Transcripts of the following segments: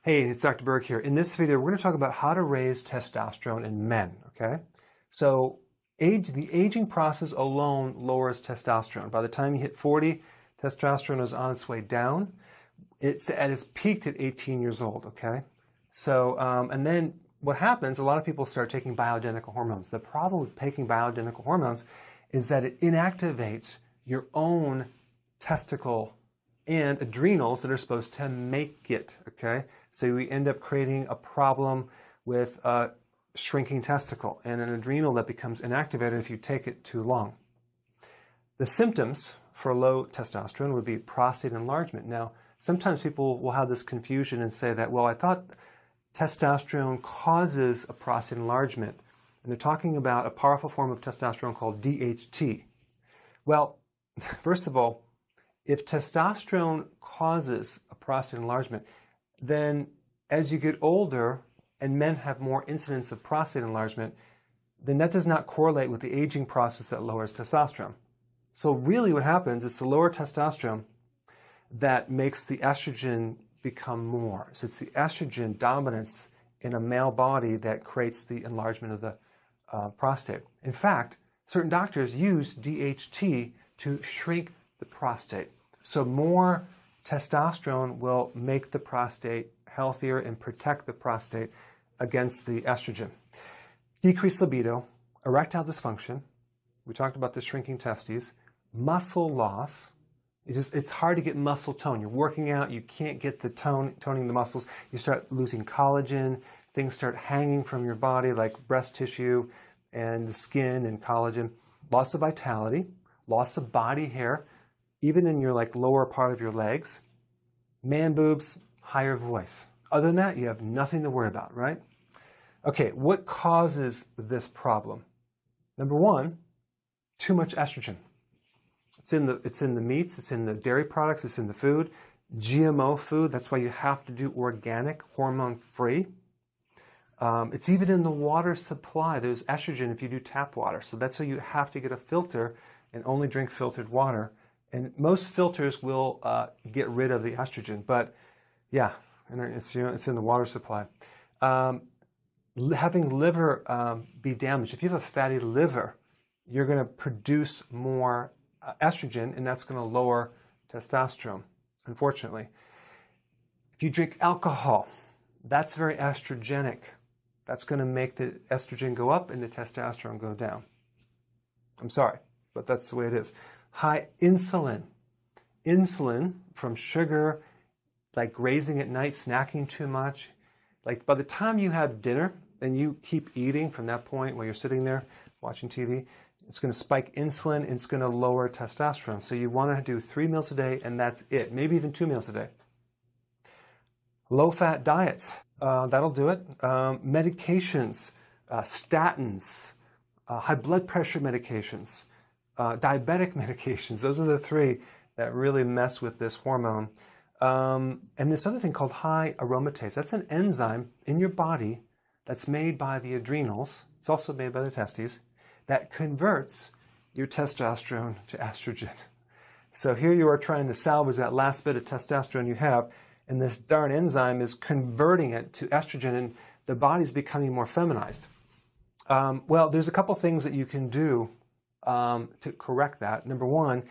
Hey, it's Dr. Berg here. In this video, we're going to talk about how to raise testosterone in men, okay? So the aging process alone lowers testosterone. By the time you hit 40, testosterone is on its way down. It's at its peak at 18 years old, okay? So, and then what happens, a lot of people start taking bioidentical hormones. The problem with taking bioidentical hormones is that it inactivates your own testicle and adrenals that are supposed to make it, okay? So we end up creating a problem with a shrinking testicle and an adrenal that becomes inactivated if you take it too long. The symptoms for low testosterone would be prostate enlargement. Now, sometimes people will have this confusion and say that, well, I thought testosterone causes a prostate enlargement. And they're talking about a powerful form of testosterone called DHT. Well, first of all, if testosterone causes a prostate enlargement, then as you get older and men have more incidence of prostate enlargement, then that does not correlate with the aging process that lowers testosterone. So really what happens is the lower testosterone that makes the estrogen become more. So it's the estrogen dominance in a male body that creates the enlargement of the prostate. In fact, certain doctors use DHT to shrink the prostate. So more testosterone will make the prostate healthier and protect the prostate against the estrogen. Decreased libido, erectile dysfunction, we talked about the shrinking testes, muscle loss. It's hard to get muscle tone. You're working out, you can't get the toning the muscles. You start losing collagen, things start hanging from your body like breast tissue and the skin and collagen. Loss of vitality, loss of body hair, even in your lower part of your legs, man boobs, higher voice. Other than that, you have nothing to worry about, right? Okay, what causes this problem? Number one, too much estrogen. It's in the meats, it's in the dairy products, it's in the food, GMO food. That's why you have to do organic, hormone-free. It's even in the water supply. There's estrogen if you do tap water. So that's why you have to get a filter and only drink filtered water. And most filters will get rid of the estrogen, but yeah, and it's in the water supply. Having liver be damaged. If you have a fatty liver, you're going to produce more estrogen, and that's going to lower testosterone, unfortunately. If you drink alcohol, that's very estrogenic. That's going to make the estrogen go up and the testosterone go down. I'm sorry, but that's the way it is. High insulin. Insulin from sugar, like grazing at night, snacking too much. Like by the time you have dinner and you keep eating from that point while you're sitting there watching TV, it's going to spike insulin and it's going to lower testosterone. So you want to do 3 meals a day and that's it. Maybe even 2 meals a day. Low-fat diets, that'll do it. Medications, statins, high blood pressure medications, diabetic medications. Those are the 3 that really mess with this hormone. And this other thing called high aromatase. That's an enzyme in your body that's made by the adrenals. It's also made by the testes that converts your testosterone to estrogen. So here you are trying to salvage that last bit of testosterone you have, and this darn enzyme is converting it to estrogen, and the body's becoming more feminized. Well, there's a couple things that you can do to correct that. Number one,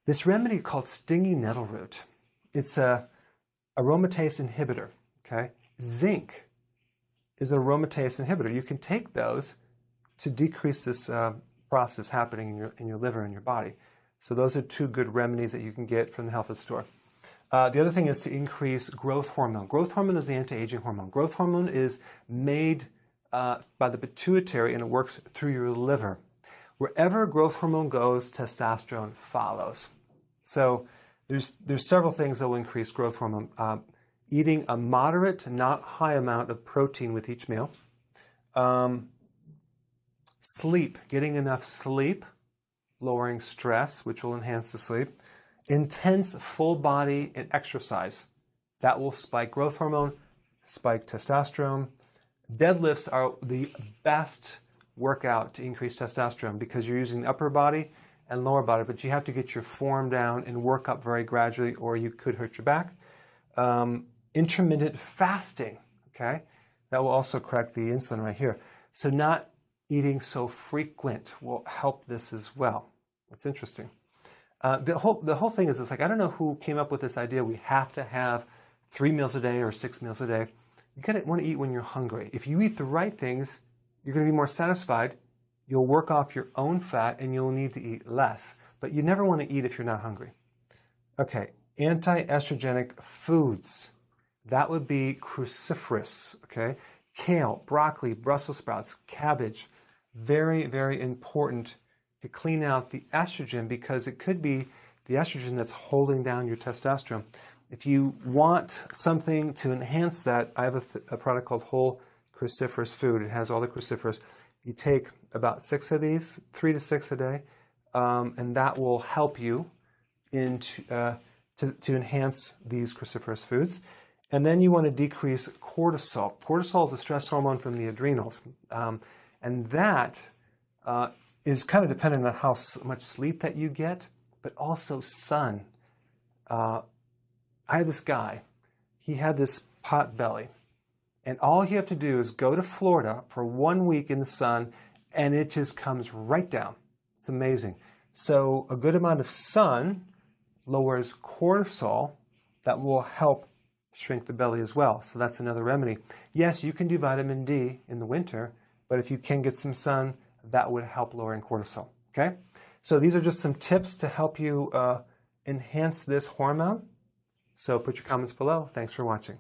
this remedy called stinging nettle root. It's a aromatase inhibitor, okay? Zinc is an aromatase inhibitor. You can take those to decrease this process happening in your liver and your body. So those are 2 good remedies that you can get from the health food store. The other thing is to increase growth hormone. Growth hormone is the anti-aging hormone. Growth hormone is made by the pituitary and it works through your liver. Wherever growth hormone goes, testosterone follows. So there's several things that will increase growth hormone. Eating a moderate, not high amount of protein with each meal. Sleep, getting enough sleep, lowering stress, which will enhance the sleep. Intense full body and exercise. That will spike growth hormone, spike testosterone. Deadlifts are the best workout to increase testosterone because you're using the upper body and lower body, but you have to get your form down and work up very gradually or you could hurt your back. intermittent fasting, okay? That will also correct the insulin right here. So not eating so frequent will help this as well. It's interesting. The whole thing is, it's like, I don't know who came up with this idea. We have to have 3 meals a day or 6 meals a day. You gotta want to eat when you're hungry. If you eat the right things, you're going to be more satisfied. You'll work off your own fat and you'll need to eat less. But you never want to eat if you're not hungry. Okay, anti-estrogenic foods. That would be cruciferous, okay? Kale, broccoli, Brussels sprouts, cabbage. Very, very important to clean out the estrogen, because it could be the estrogen that's holding down your testosterone. If you want something to enhance that, I have a product called Whole Cruciferous Food. It has all the cruciferous. You take about 6 of these, 3 to 6 a day, and that will help you to enhance these cruciferous foods. And then you want to decrease cortisol. Cortisol is a stress hormone from the adrenals, and that is kind of dependent on how much sleep that you get, but also sun. I had this guy, he had this pot belly, and all you have to do is go to Florida for 1 week in the sun, and it just comes right down. It's amazing. So a good amount of sun lowers cortisol. That will help shrink the belly as well. So that's another remedy. Yes, you can do vitamin D in the winter, but if you can get some sun, that would help lowering cortisol. Okay? So these are just some tips to help you enhance this hormone. So put your comments below. Thanks for watching.